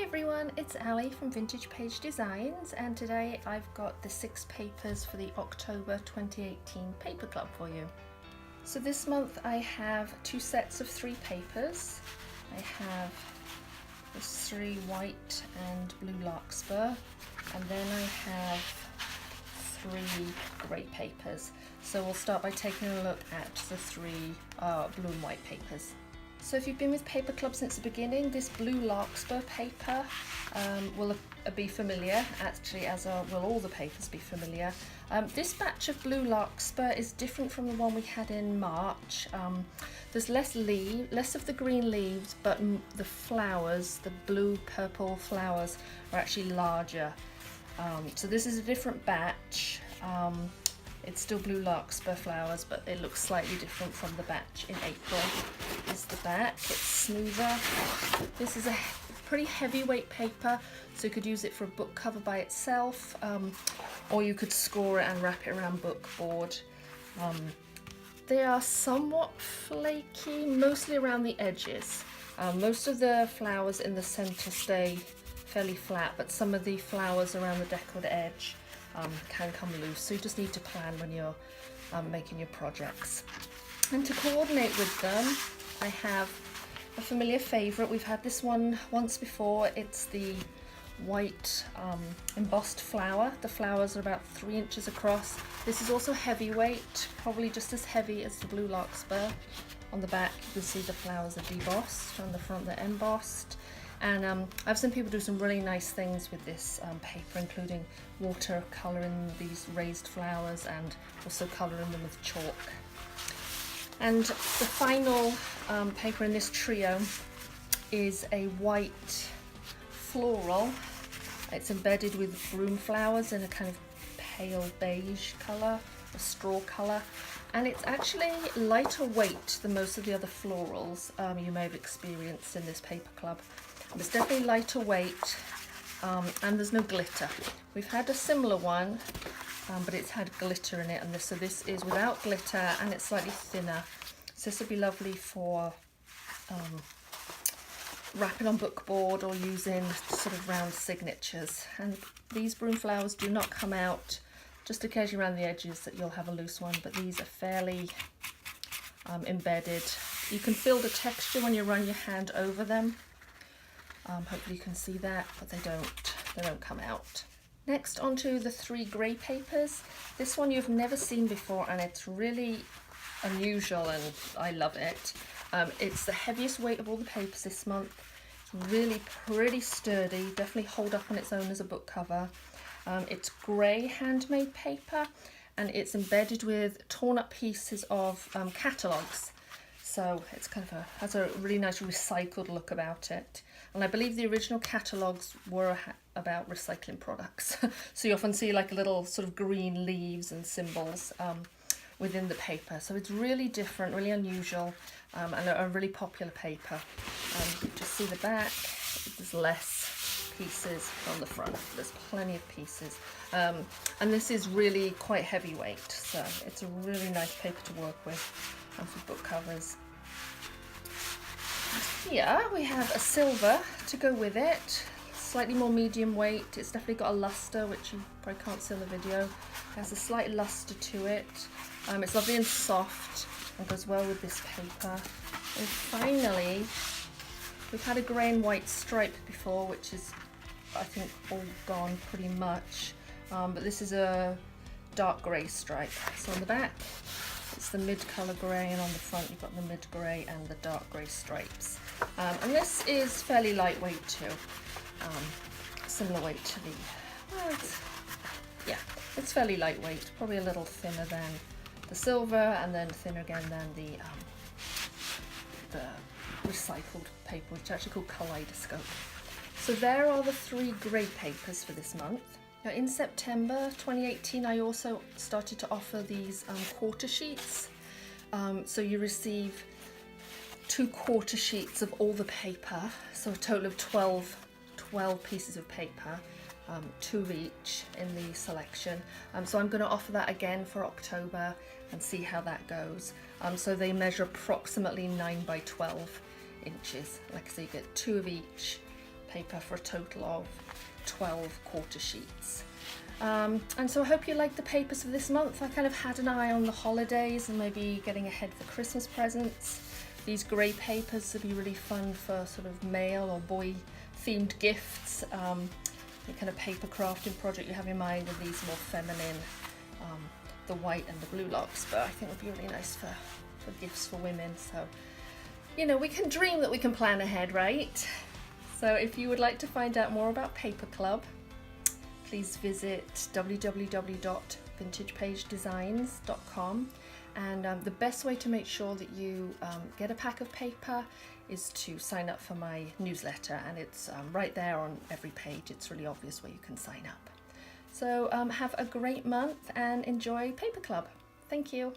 everyone, it's Ali from Vintage Page Designs, and today I've got the 6 papers for the October 2018 paper club for you. So this month I have 2 sets of 3 papers. I have the 3 white and blue larkspur, and then I have 3 grey papers. So we'll start by taking a look at the 3 blue and white papers. So if you've been with Paper Club since the beginning, this Blue Larkspur paper will be familiar, actually, as will all the papers be familiar. This batch of Blue Larkspur is different from the one we had in March. There's less of the green leaves, but the flowers, the blue purple flowers, are actually larger. So this is a different batch. It's still Blue Larkspur flowers, but it looks slightly different from the batch in April. This is the back, it's smoother. This is a pretty heavyweight paper, so you could use it for a book cover by itself, or you could score it and wrap it around book board. They are somewhat flaky, mostly around the edges. Most of the flowers in the center stay fairly flat, but some of the flowers around the decorated edge can come loose, so you just need to plan when you're making your projects. And to coordinate with them, I have a familiar favourite. We've had this one once before. It's the white embossed flower. The flowers are about 3 inches across. This is also heavyweight, probably just as heavy as the Blue Larkspur. On the back you can see the flowers are debossed, on the front they're embossed. And I've seen people do some really nice things with this paper, including watercolouring these raised flowers and also colouring them with chalk. And the final paper in this trio is a white floral. It's embedded with broom flowers in a kind of pale beige colour, a straw colour. And it's actually lighter weight than most of the other florals you may have experienced in this paper club. It's definitely lighter weight, and there's no glitter. We've had a similar one, but it's had glitter in it, and so this is without glitter and it's slightly thinner. So this would be lovely for wrapping on book board or using sort of round signatures. And these broom flowers do not come out, just occasionally around the edges that you'll have a loose one, but these are fairly embedded. You can feel the texture when you run your hand over them. Hopefully you can see that, but they don't come out. Next, onto the 3 grey papers. This one you've never seen before, and it's really unusual, and I love it. It's the heaviest weight of all the papers this month. It's really pretty sturdy, definitely hold up on its own as a book cover. It's grey handmade paper, and it's embedded with torn up pieces of catalogues. So it's kind of has a really nice recycled look about it. And I believe the original catalogues were about recycling products. So you often see like little sort of green leaves and symbols within the paper. So it's really different, really unusual, and a really popular paper. You just see the back, there's less pieces on the front. There's plenty of pieces. And this is really quite heavyweight, so it's a really nice paper to work with for book covers. Here we have a silver to go with it, slightly more medium weight. It's definitely got a luster, which you probably can't see in the video. It has a slight luster to it. It's lovely and soft and goes well with this paper. And finally, we've had a grey and white stripe before, which is, I think, all gone pretty much. But this is a dark grey stripe. So on the back, it's the mid-colour grey, and on the front you've got the mid-grey and the dark grey stripes. And this is fairly lightweight too, similar weight to the, well, it's fairly lightweight, probably a little thinner than the silver, and then thinner again than the recycled paper, which is actually called Kaleidoscope. So there are the 3 grey papers for this month. Now in September 2018 I also started to offer these quarter sheets. So you receive 2 quarter sheets of all the paper, so a total of 12 pieces of paper, 2 of each in the selection. So I'm going to offer that again for October and see how that goes. So they measure approximately 9 by 12 inches. Like I say, you get 2 of each paper for a total of 12 quarter sheets. And so I hope you like the papers for this month. I kind of had an eye on the holidays and maybe getting ahead for Christmas presents. These grey papers would be really fun for sort of male or boy themed gifts. The kind of paper crafting project you have in mind, and these more feminine, the white and the Blue Larkspur, I think would be really nice for gifts for women. So, you know, we can dream that we can plan ahead, right? So if you would like to find out more about Paper Club, please visit www.vintagepagedesigns.com, and the best way to make sure that you get a pack of paper is to sign up for my newsletter, and it's right there on every page. It's really obvious where you can sign up. So have a great month and enjoy Paper Club. Thank you.